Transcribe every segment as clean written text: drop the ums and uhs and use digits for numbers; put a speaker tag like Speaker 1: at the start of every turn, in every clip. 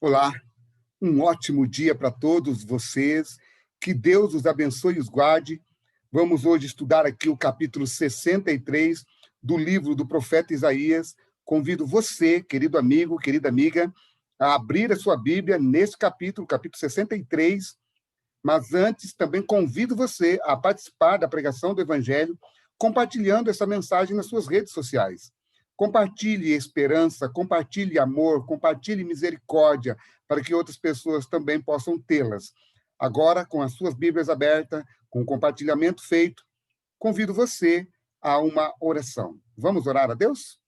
Speaker 1: Olá, um ótimo dia para todos vocês. Que Deus os abençoe e os guarde. Vamos hoje estudar aqui o capítulo 63 do livro do profeta Isaías. Convido você, querido amigo, querida amiga, a abrir a sua Bíblia nesse capítulo 63. Mas antes, também convido você a participar da pregação do Evangelho, compartilhando essa mensagem nas suas redes sociais. Compartilhe esperança, compartilhe amor, compartilhe misericórdia, para que outras pessoas também possam tê-las. Agora, com as suas Bíblias abertas, com o compartilhamento feito, convido você a uma oração. Vamos orar a Deus?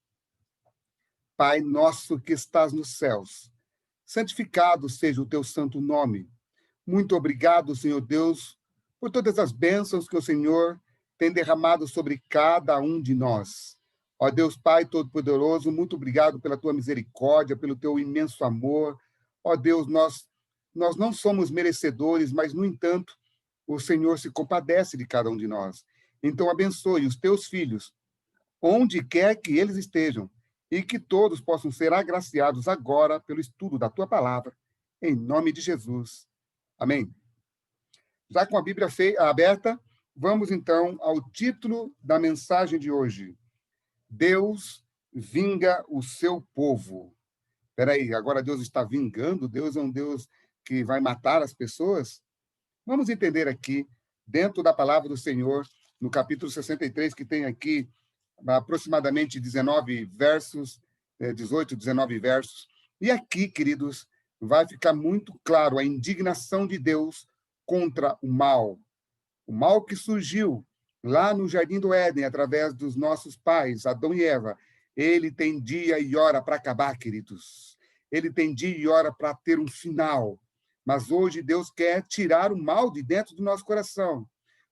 Speaker 1: Pai nosso que estás nos céus, santificado seja o teu santo nome. Muito obrigado, Senhor Deus, por todas as bênçãos que o Senhor tem derramado sobre cada um de nós. Ó Deus Pai Todo-Poderoso, muito obrigado pela tua misericórdia, pelo teu imenso amor. Ó Deus, nós não somos merecedores, mas, no entanto, o Senhor se compadece de cada um de nós. Então, abençoe os teus filhos, onde quer que eles estejam, e que todos possam ser agraciados agora pelo estudo da tua palavra, em nome de Jesus. Amém. Já com a Bíblia aberta, vamos então ao título da mensagem de hoje. Deus vinga o seu povo. Espera aí, agora Deus está vingando? Deus é um Deus que vai matar as pessoas? Vamos entender aqui, dentro da palavra do Senhor, no capítulo 63, que tem aqui aproximadamente 19 versos, 18, 19 versos. E aqui, queridos, vai ficar muito claro a indignação de Deus contra o mal. O mal que surgiu lá no Jardim do Éden, através dos nossos pais, Adão e Eva. Ele tem dia e hora para acabar, queridos. Ele tem dia e hora para ter um final. Mas hoje Deus quer tirar o mal de dentro do nosso coração.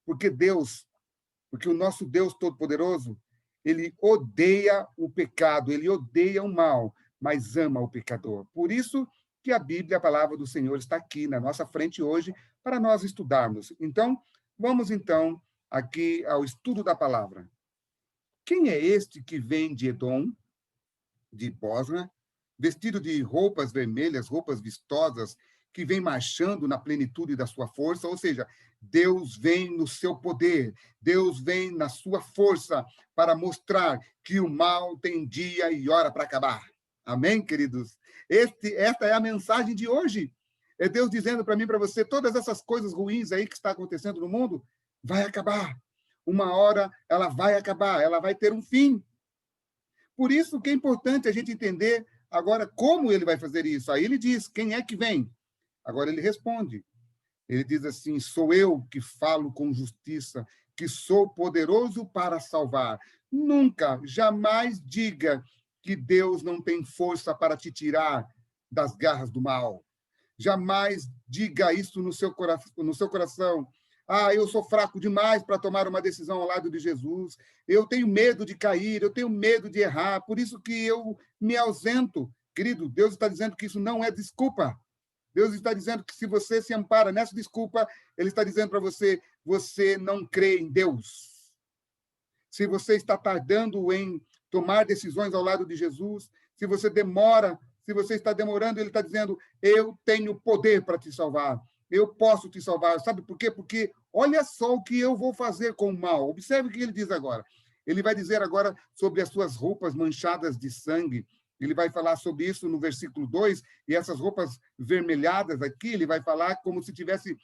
Speaker 1: Porque o nosso Deus Todo-Poderoso, ele odeia o pecado, ele odeia o mal, mas ama o pecador. Por isso que a Bíblia, a palavra do Senhor, está aqui na nossa frente hoje para nós estudarmos. Então, vamos aqui ao estudo da palavra. Quem é este que vem de Edom, de Bosra, vestido de roupas vermelhas, roupas vistosas, que vem marchando na plenitude da sua força? Ou seja, Deus vem no seu poder, Deus vem na sua força para mostrar que o mal tem dia e hora para acabar. Amém, queridos? Esta é a mensagem de hoje. É Deus dizendo para mim, para você, todas essas coisas ruins aí que está acontecendo no mundo, vai acabar. Uma hora ela vai acabar, ela vai ter um fim. Por isso que é importante a gente entender agora como ele vai fazer isso. Aí ele diz, quem é que vem? Agora ele responde. Ele diz assim, sou eu que falo com justiça, que sou poderoso para salvar. Nunca, jamais diga que Deus não tem força para te tirar das garras do mal. Jamais diga isso no seu coração. Ah, eu sou fraco demais para tomar uma decisão ao lado de Jesus. Eu tenho medo de cair, eu tenho medo de errar, por isso que eu me ausento. Querido, Deus está dizendo que isso não é desculpa. Deus está dizendo que se você se ampara nessa desculpa, ele está dizendo para você, você não crê em Deus. Se você está tardando em tomar decisões ao lado de Jesus, se você está demorando, ele está dizendo, eu tenho poder para te salvar. Eu posso te salvar. Sabe por quê? Porque olha só o que eu vou fazer com o mal. Observe o que ele diz agora. Ele vai dizer agora sobre as suas roupas manchadas de sangue. Ele vai falar sobre isso no versículo 2, e essas roupas vermelhadas aqui, ele vai falar como se tivesse,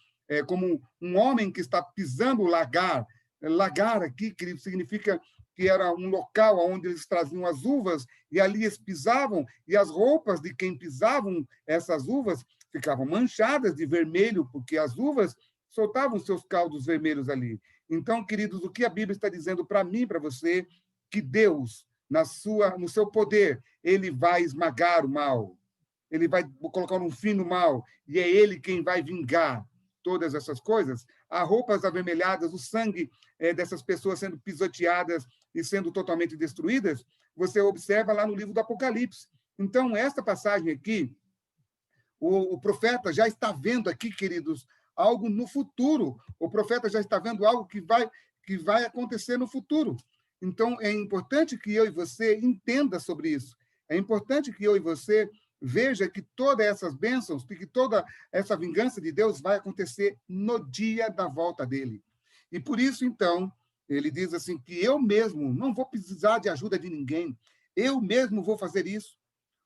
Speaker 1: como um homem que está pisando o lagar. Lagar aqui, que significa que era um local onde eles traziam as uvas, e ali eles pisavam, e as roupas de quem pisavam essas uvas ficavam manchadas de vermelho, porque as uvas soltavam seus caldos vermelhos ali. Então, queridos, o que a Bíblia está dizendo para mim, para você, que Deus, no seu poder, ele vai esmagar o mal, ele vai colocar um fim no mal, e é ele quem vai vingar todas essas coisas. As roupas avermelhadas, o sangue dessas pessoas sendo pisoteadas e sendo totalmente destruídas, você observa lá no livro do Apocalipse. Então, esta passagem aqui, o profeta já está vendo aqui, queridos, algo no futuro. O profeta já está vendo algo que vai acontecer no futuro. Então, é importante que eu e você entenda sobre isso. É importante que eu e você veja que todas essas bênçãos, que toda essa vingança de Deus vai acontecer no dia da volta dele. E por isso, então, ele diz assim, que eu mesmo não vou precisar de ajuda de ninguém, eu mesmo vou fazer isso.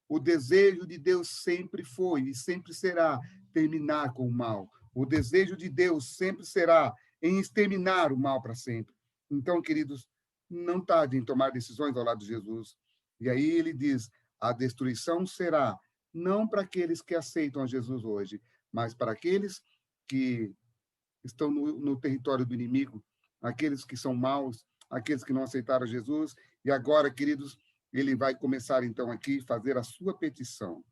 Speaker 1: O desejo de Deus sempre foi e sempre será terminar com o mal. O desejo de Deus sempre será em exterminar o mal para sempre. Então, queridos, não tardem em tomar decisões ao lado de Jesus. E aí ele diz, a destruição será não para aqueles que aceitam a Jesus hoje, mas para aqueles que estão no território do inimigo, aqueles que são maus, aqueles que não aceitaram Jesus. E agora, queridos, ele vai começar, então, aqui, fazer a sua petição.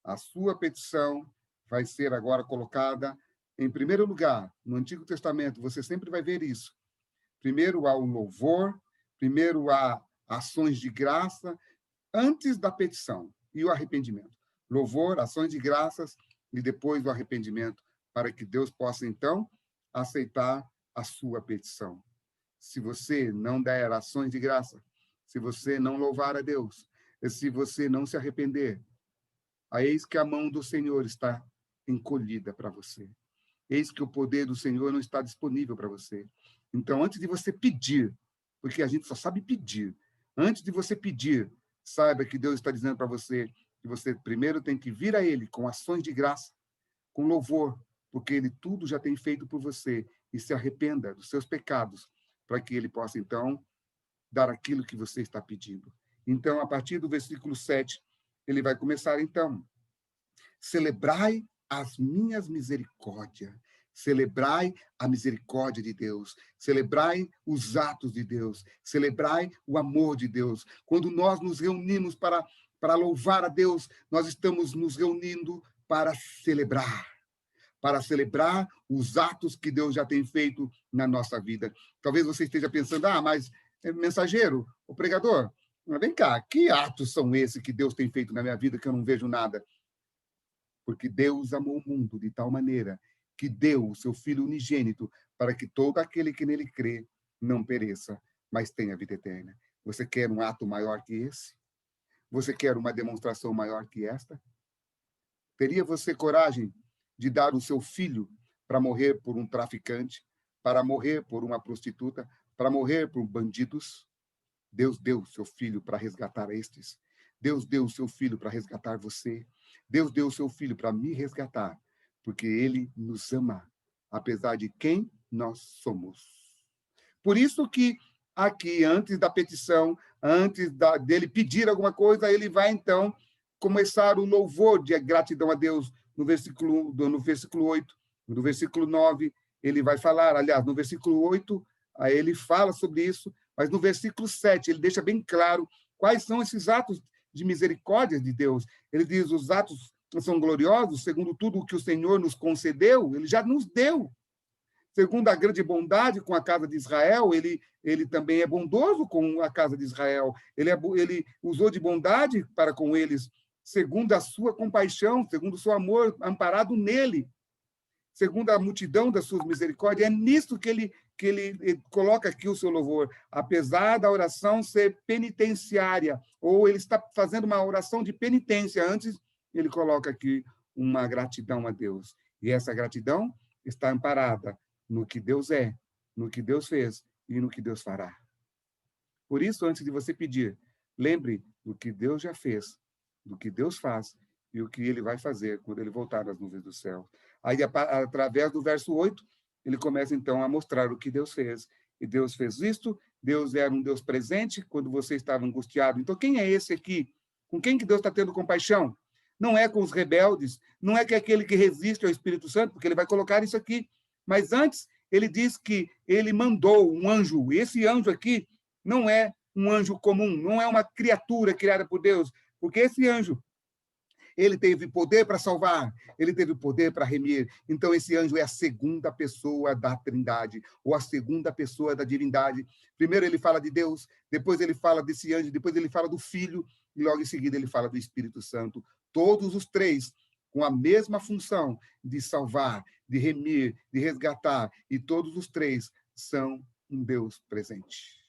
Speaker 1: A sua petição vai ser agora colocada em primeiro lugar. No Antigo Testamento, você sempre vai ver isso. Primeiro há o louvor, primeiro há ações de graça, antes da petição e o arrependimento. Louvor, ações de graças e depois o arrependimento, para que Deus possa, então, aceitar a sua petição. Se você não der ações de graça, se você não louvar a Deus, se você não se arrepender, eis que a mão do Senhor está encolhida para você. Eis que o poder do Senhor não está disponível para você. Então, antes de você pedir, porque a gente só sabe pedir, antes de você pedir, saiba que Deus está dizendo para você que você primeiro tem que vir a Ele com ações de graça, com louvor, porque Ele tudo já tem feito por você, e se arrependa dos seus pecados, para que Ele possa, então, dar aquilo que você está pedindo. Então, a partir do versículo 7, ele vai começar, então, celebrai as minhas misericórdias, celebrai a misericórdia de Deus, celebrai os atos de Deus, celebrai o amor de Deus. Quando nós nos reunimos para louvar a Deus, nós estamos nos reunindo para celebrar os atos que Deus já tem feito na nossa vida. Talvez você esteja pensando, mas mensageiro, o pregador, vem cá, que atos são esses que Deus tem feito na minha vida que eu não vejo nada? Porque Deus amou o mundo de tal maneira que deu o seu Filho unigênito para que todo aquele que nele crê não pereça, mas tenha vida eterna. Você quer um ato maior que esse? Você quer uma demonstração maior que esta? Teria você coragem de dar o seu filho para morrer por um traficante, para morrer por uma prostituta, para morrer por bandidos? Deus deu o seu filho para resgatar estes. Deus deu o seu filho para resgatar você. Deus deu o seu filho para me resgatar, porque ele nos ama, apesar de quem nós somos. Por isso que aqui, antes da petição, dele pedir alguma coisa, ele vai, então, começar o louvor de gratidão a Deus no versículo 8. No versículo 9, ele vai falar, aliás, no versículo 8, aí ele fala sobre isso, mas no versículo 7, ele deixa bem claro quais são esses atos de misericórdia de Deus. Ele diz, os atos são gloriosos, segundo tudo o que o Senhor nos concedeu, ele já nos deu. Segundo a grande bondade com a casa de Israel, ele também é bondoso com a casa de Israel. Ele usou de bondade para com eles, segundo a sua compaixão, segundo o seu amor amparado nele, segundo a multidão das suas misericórdias. É nisso que ele coloca aqui o seu louvor. Apesar da oração ser penitenciária, ou ele está fazendo uma oração de penitência, antes ele coloca aqui uma gratidão a Deus. E essa gratidão está amparada no que Deus é, no que Deus fez e no que Deus fará. Por isso, antes de você pedir, lembre do que Deus já fez, do que Deus faz e o que ele vai fazer quando ele voltar das nuvens do céu. Aí, através do verso 8, ele começa, então, a mostrar o que Deus fez. E Deus fez isto, Deus era um Deus presente quando você estava angustiado. Então, quem é esse aqui? Com quem que Deus está tendo compaixão? Não é com os rebeldes, não é que aquele que resiste ao Espírito Santo, porque ele vai colocar isso aqui. Mas antes, ele diz que ele mandou um anjo. Esse anjo aqui não é um anjo comum, não é uma criatura criada por Deus, porque esse anjo, ele teve poder para salvar, ele teve poder para remir. Então, esse anjo é a segunda pessoa da Trindade, ou a segunda pessoa da divindade. Primeiro ele fala de Deus, depois ele fala desse anjo, depois ele fala do Filho, e logo em seguida ele fala do Espírito Santo. Todos os três com a mesma função de salvar, de remir, de resgatar, e todos os três são um Deus presente.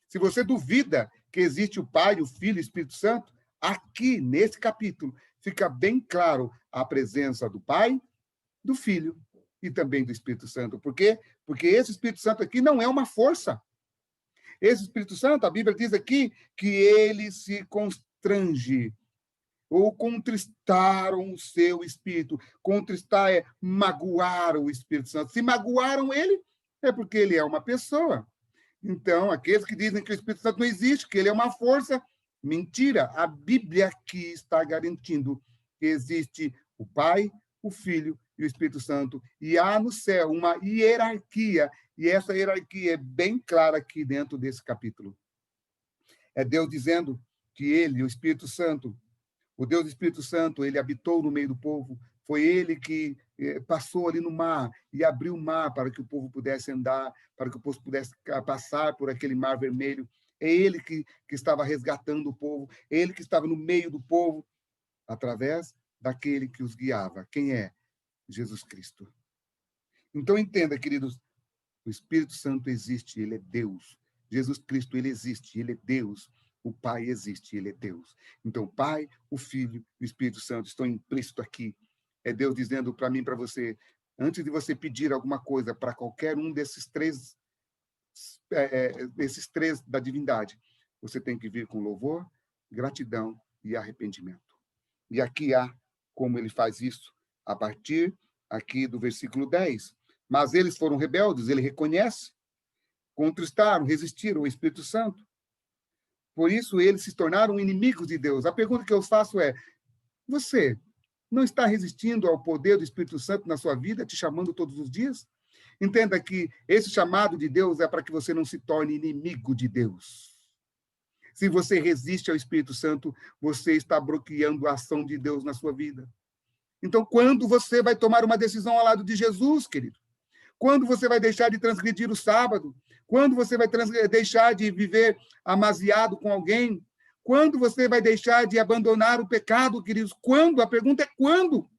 Speaker 1: Se você duvida que existe o Pai, o Filho e o Espírito Santo, aqui, nesse capítulo, fica bem claro a presença do Pai, do Filho e também do Espírito Santo. Por quê? Porque esse Espírito Santo aqui não é uma força. Esse Espírito Santo, a Bíblia diz aqui que ele se constrange ou contristaram o seu espírito. Contristar é magoar o Espírito Santo. Se magoaram ele, é porque ele é uma pessoa. Então, aqueles que dizem que o Espírito Santo não existe, que ele é uma força, mentira. A Bíblia aqui está garantindo que existe o Pai, o Filho e o Espírito Santo. E há no céu uma hierarquia, e essa hierarquia é bem clara aqui dentro desse capítulo. É Deus dizendo que ele, o Espírito Santo, o Deus Espírito Santo, ele habitou no meio do povo. Foi ele que passou ali no mar e abriu o mar para que o povo pudesse andar, para que o povo pudesse passar por aquele mar vermelho. É ele que estava resgatando o povo, é ele que estava no meio do povo, através daquele que os guiava. Quem é? Jesus Cristo. Então, entenda, queridos, o Espírito Santo existe, ele é Deus. Jesus Cristo, ele existe, ele é Deus. O Pai existe, ele é Deus. Então, o Pai, o Filho e o Espírito Santo estão implícitos aqui. É Deus dizendo para mim, para você, antes de você pedir alguma coisa para qualquer um desses três da divindade, você tem que vir com louvor, gratidão e arrependimento. E aqui há como ele faz isso, a partir aqui do versículo 10. Mas eles foram rebeldes, ele reconhece, contristaram, resistiram ao Espírito Santo. Por isso, eles se tornaram inimigos de Deus. A pergunta que eu faço é, você não está resistindo ao poder do Espírito Santo na sua vida, te chamando todos os dias? Entenda que esse chamado de Deus é para que você não se torne inimigo de Deus. Se você resiste ao Espírito Santo, você está bloqueando a ação de Deus na sua vida. Então, quando você vai tomar uma decisão ao lado de Jesus, querido? Quando você vai deixar de transgredir o sábado? Quando você vai deixar de viver amaziado com alguém? Quando você vai deixar de abandonar o pecado, queridos? Quando? A pergunta é quando?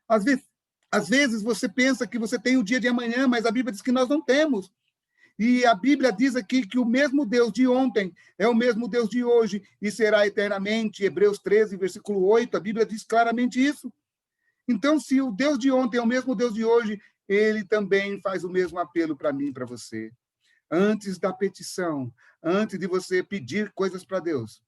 Speaker 1: Às vezes você pensa que você tem o dia de amanhã, mas a Bíblia diz que nós não temos. E a Bíblia diz aqui que o mesmo Deus de ontem é o mesmo Deus de hoje e será eternamente. Hebreus 13, versículo 8, a Bíblia diz claramente isso. Então, se o Deus de ontem é o mesmo Deus de hoje, ele também faz o mesmo apelo para mim e para você. Antes da petição, antes de você pedir coisas para Deus,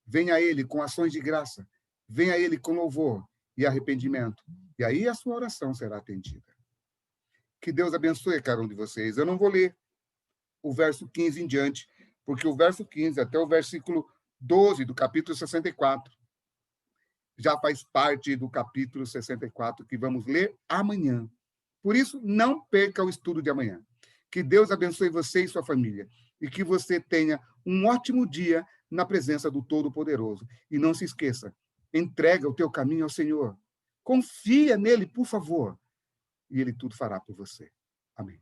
Speaker 1: venha a ele com ações de graça, venha a ele com louvor e arrependimento. E aí a sua oração será atendida. Que Deus abençoe cada um de vocês. Eu não vou ler o verso 15 em diante, porque o verso 15 até o versículo 12 do capítulo 64 já faz parte do capítulo 64 que vamos ler amanhã. Por isso, não perca o estudo de amanhã. Que Deus abençoe você e sua família e que você tenha um ótimo dia na presença do Todo-Poderoso. E não se esqueça, entrega o teu caminho ao Senhor. Confia nele, por favor, e ele tudo fará por você. Amém.